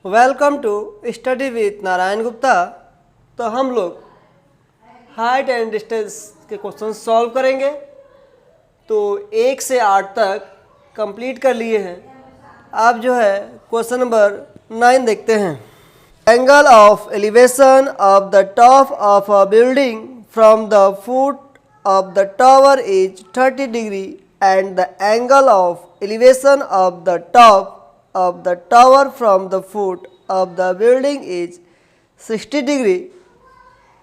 Welcome to study with Narayan Gupta. तो हम लोग हाइट एंड डिस्टेंस के क्वेश्चन सॉल्व करेंगे। तो 1 से 8 तक कंप्लीट कर लिए हैं। अब जो है क्वेश्चन नंबर 9 देखते हैं। Angle of elevation of the top of a building from the foot of the tower is 30 degree and the angle of elevation of the top of the tower from the foot of the building is 60 degree.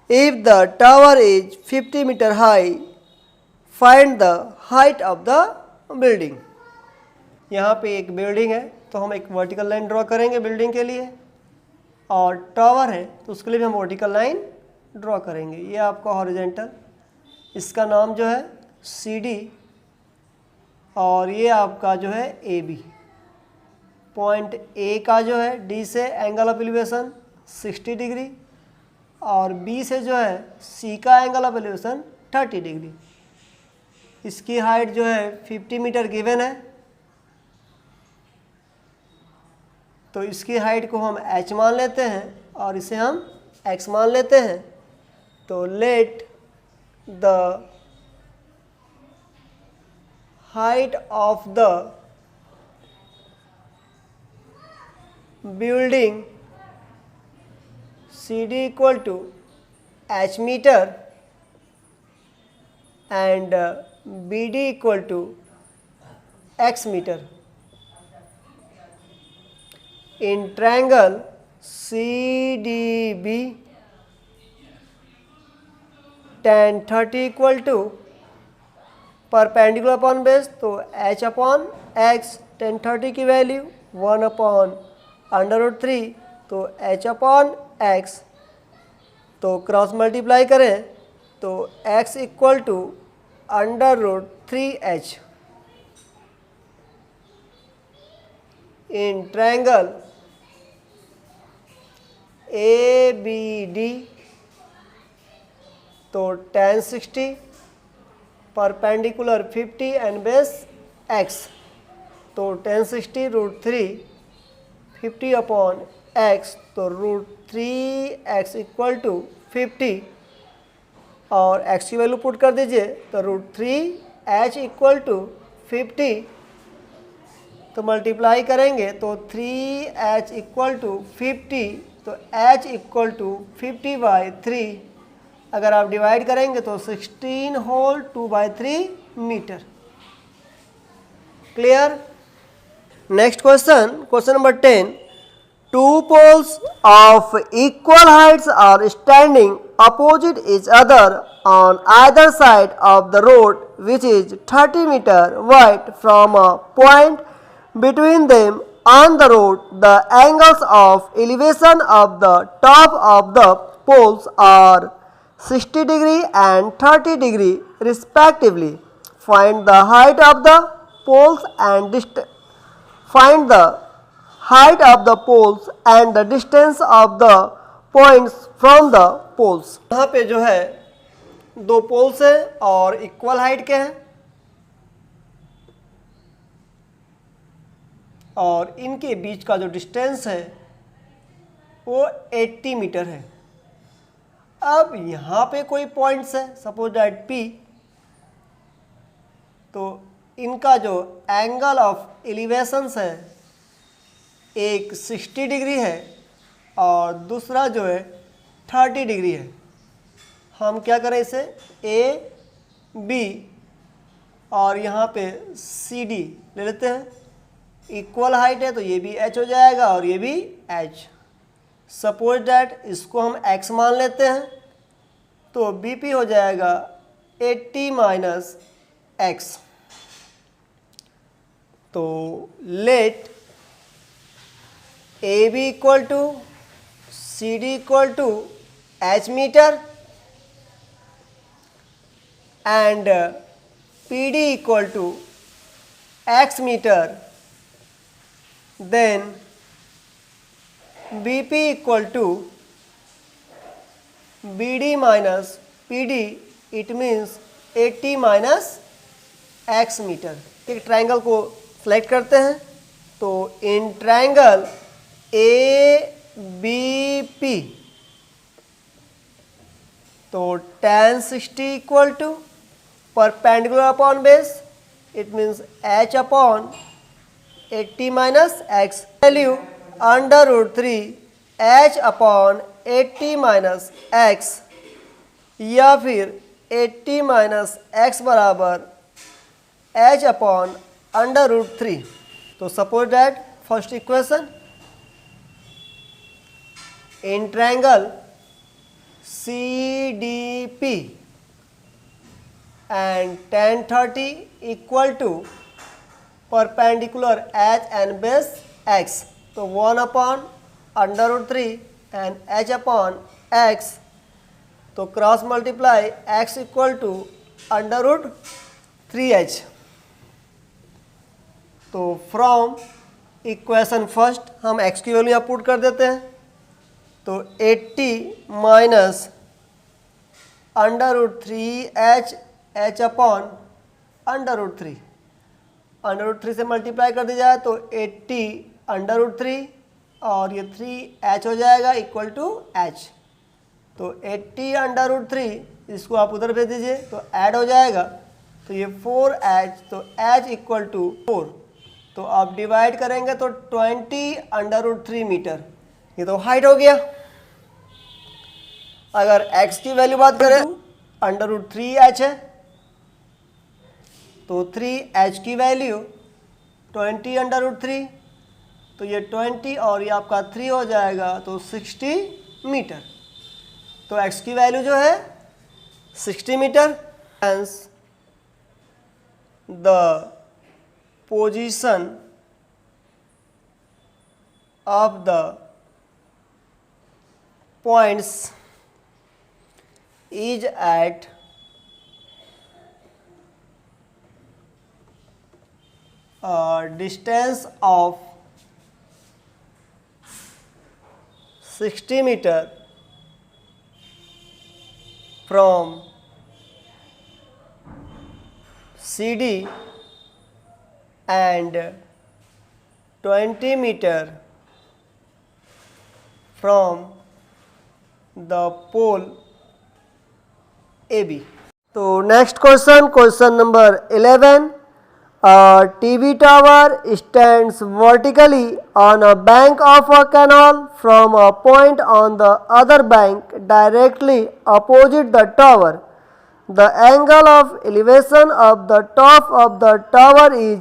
If the tower is 50 meter high, find the height of the building. यहाँ पे एक building है तो हम एक vertical line draw करेंगे building के लिए, और टावर है तो उसके लिए भी हम वर्टिकल लाइन ड्रॉ करेंगे। ये आपका हॉरिजेंटल, इसका नाम जो है CD, और ये आपका जो है AB। पॉइंट ए का जो है डी से एंगल ऑफ एलिवेशन 60 डिग्री और बी से जो है सी का एंगल ऑफ एलिवेशन 30 डिग्री। इसकी हाइट जो है 50 मीटर गिवन है, तो इसकी हाइट को हम h मान लेते हैं और इसे हम x मान लेते हैं। तो let the height of the building CD equal to h meter and BD equal to x meter. In triangle CDB tan 30 equal to perpendicular upon base, तो h upon x tan 30 की value 1 upon √3, तो h upon x, तो cross multiply करें तो x equal to √3h। In triangle ABD तो tan 60 perpendicular 50 and base x, तो tan 60 √3 50 upon x, तो √3x equal to 50 और x की वैल्यू पुट कर दीजिए तो √3h इक्वल टू 50, तो मल्टीप्लाई करेंगे तो 3h इक्वल टू 50, तो h इक्वल टू 50/3। अगर आप डिवाइड करेंगे तो 16 होल 2/3 मीटर। Clear? Next question, question number 10। Two poles of equal heights are standing opposite each other on either side of the road which is 30 meter wide. From a point between them on the road, the angles of elevation of the top of the poles are 60 degree and 30 degree respectively. Find the height of the poles and Find the height of the poles and the distance of the points from the poles. यहाँ पे जो है दो poles हैं और equal height के हैं, और इनके बीच का जो डिस्टेंस है वो 80 मीटर है। अब यहाँ पे कोई पॉइंट्स है, सपोज दैट P, तो इनका जो एंगल ऑफ एलिवेशंस है एक 60 डिग्री है और दूसरा जो है 30 डिग्री है। हम क्या करें, इसे AB और यहाँ पे CD ले लेते हैं। इक्वल हाइट है तो ये भी h हो जाएगा और ये भी h। सपोज दैट इसको हम x मान लेते हैं तो BP हो जाएगा 80 माइनस x। तो let AB equal to CD equal to h metre and PD equal to x metre, then BP equal to BD minus PD, it means 80 minus x metre. एक triangle को select करते हैं तो in triangle A B P, तो tan 60 equal to perpendicular upon base, it means h upon 80 minus x, value √3 h upon 80 minus x, या फिर 80 minus x बराबर h upon √3। तो suppose that first equation, in triangle CDP and tan 30 equal to perpendicular h and base x, तो 1 upon √3 and h upon x, तो cross multiply x equal to √3h। तो from equation first हम x की वैल्यू यहाँ put कर देते हैं, तो 80 माइनस √3h h अपॉन √3, √3 से मल्टीप्लाई कर दिया जाए तो 80 √3 और ये 3h हो जाएगा इक्वल टू h, तो 80 √3 इसको आप उधर भेज दीजिए तो ऐड हो जाएगा, तो ये 4h, तो h इक्वल टू 4, तो आप डिवाइड करेंगे तो 20 √3 मीटर, ये तो हाइट हो गया। अगर x की वैल्यू बात करें √3h है, तो 3h की वैल्यू 20 √3, तो ये 20 और ये आपका 3 हो जाएगा तो 60 मीटर, तो x की वैल्यू जो है 60 metre. Hence the position of the points is at a distance of 60 meter from CD and 20 meter from the pole AB। तो next question, question number 11, a TV tower stands vertically on a bank of a canal from a point on the other bank directly opposite the tower. The angle of elevation of the top of the tower is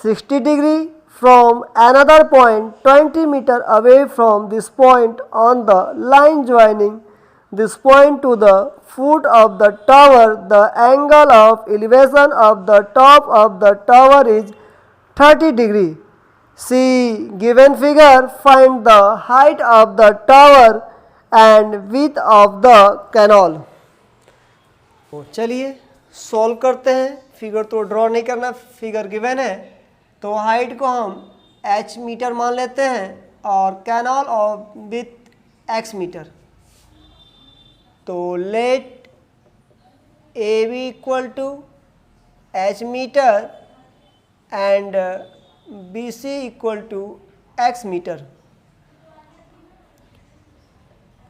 60 degree from another point 20 meter away from this point on the line joining this point to the foot of the tower. The angle of elevation of the top of the tower is 30 degree. See given figure, find the height of the tower and width of the canal. तो चलिए solve करते हैं। Figure तो draw नहीं करना, figure given है, तो height को हम h मीटर मान लेते हैं और कैनाल और विथ x मीटर। तो let A B equal to h metre and B C equal to x metre.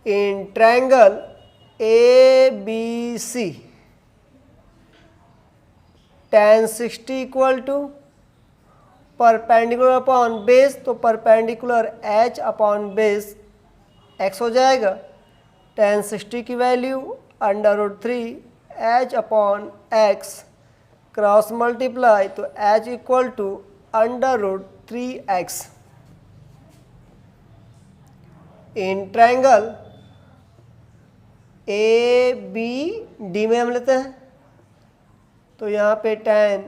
In triangle A B C tan 60 equal to perpendicular upon base, तो perpendicular h upon base x हो जाएगा। tan 60 की value √3 h upon x, cross multiply तो h equal to √3x। In triangle A B D में हम लेते हैं, तो यहाँ पे tan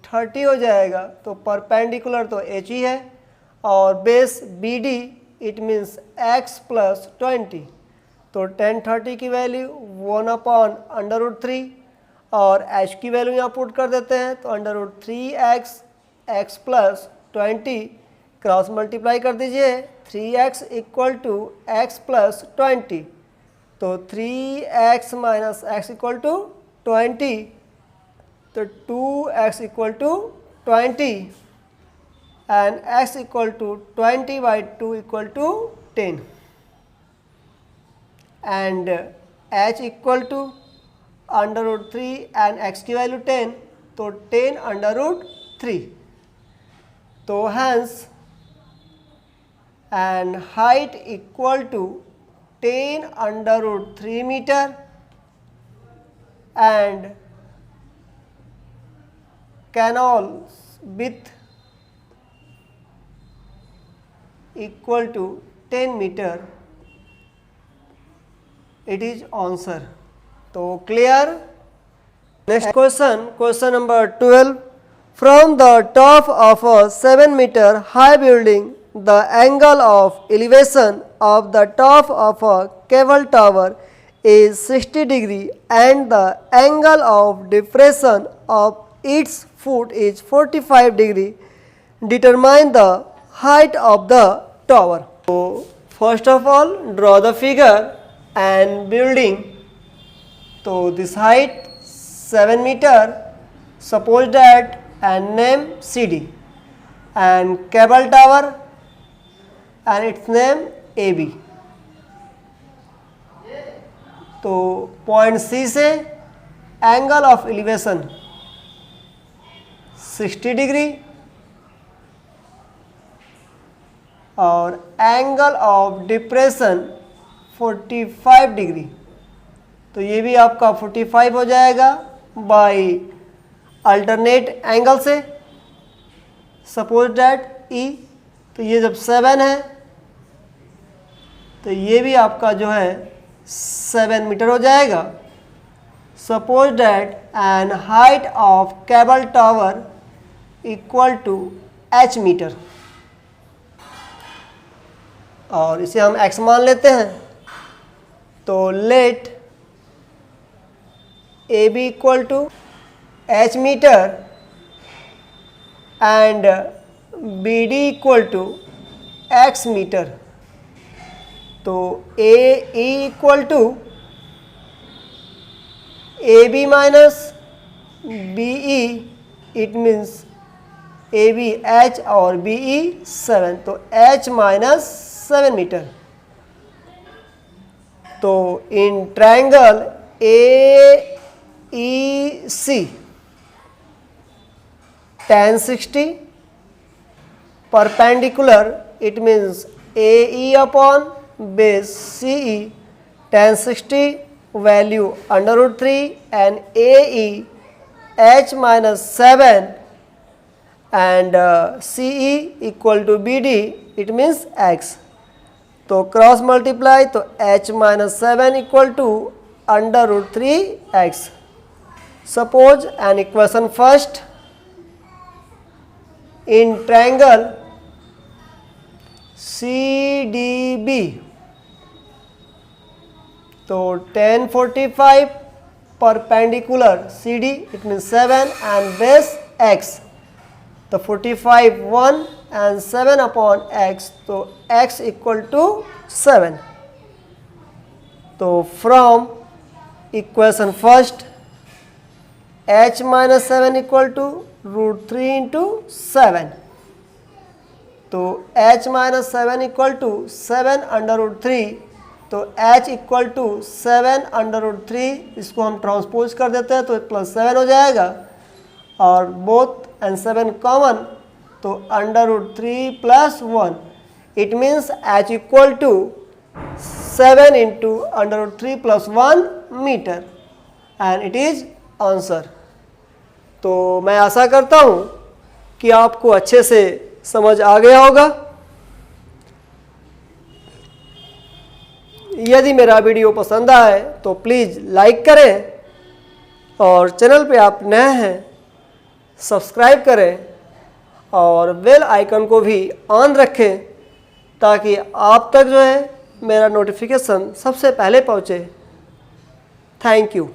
30 हो जाएगा, तो परपेंडिकुलर तो h ही है और base B D, it means x plus 20, तो tan 30 की वैल्यू 1 अपॉन √3 और h की वैल्यू यहाँ पुट कर देते हैं, तो √3x x plus 20 cross multiply कर दीजिए, 3x equal to x plus 20, तो 3x minus x equal to 20, तो 2x equal to 20, and x equal to 20 by 2 equal to 10 and h equal to under root 3 and x की value 10 तो 10 under root 3 तो hence and height equal to 10 under root 3 meter and canal's width equal to 10 meter. It is answer. So clear. Next question, question number 12. From the top of a 7 meter high building, the angle of elevation of the top of a cable tower is 60 degree and the angle of depression of its foot is 45 degree. Determine the height of the tower. So first of all, draw the figure and building. So this height 7 meter, suppose that, and name CD, and cable tower and its name AB. तो point सी से angle of elevation 60 degree और angle of depression 45 degree, तो ये भी आपका 45 हो जाएगा bye alternate angle से. सपोज डैट ई, तो ये जब 7 है तो ये भी आपका जो है 7 मीटर हो जाएगा. Suppose that and height of cable tower equal to h metre और इसे हम x मान लेते हैं. तो let AB equal to h metre and BD equal to x metre. तो AE equal to AB minus BE, it means AB H और BE 7, तो H माइनस 7 मीटर. तो in triangle AEC tan 60 perpendicular, it means AE upon base CE tan 60 value under root 3 and AE H minus 7 and CE equal to BD, it means X. तो cross multiply, तो H minus 7 equal to under root 3x. Suppose an equation first in triangle CDB, तो tan 45 perpendicular CD, it means 7 and base x, तो 45 1 and 7 upon x, तो x equal to 7. तो from equation first h minus 7 equal to root 3 into 7. तो h minus 7 equal to 7 under root 3, तो h equal to 7 under root 3, इसको हम transpose कर देते हैं तो प्लस 7 हो जाएगा और बोथ एंड 7 कॉमन, तो under root 3 plus 1, it means h equal to 7 into under root 3 plus 1 metre and it is answer. तो मैं आशा करता हूँ कि आपको अच्छे से समझ आ गया होगा. यदि मेरा वीडियो पसंद आए तो प्लीज़ लाइक करें और चैनल पे आप नए हैं सब्सक्राइब करें और बेल आइकन को भी ऑन रखें ताकि आप तक जो है मेरा नोटिफिकेशन सबसे पहले पहुँचे. Thank you.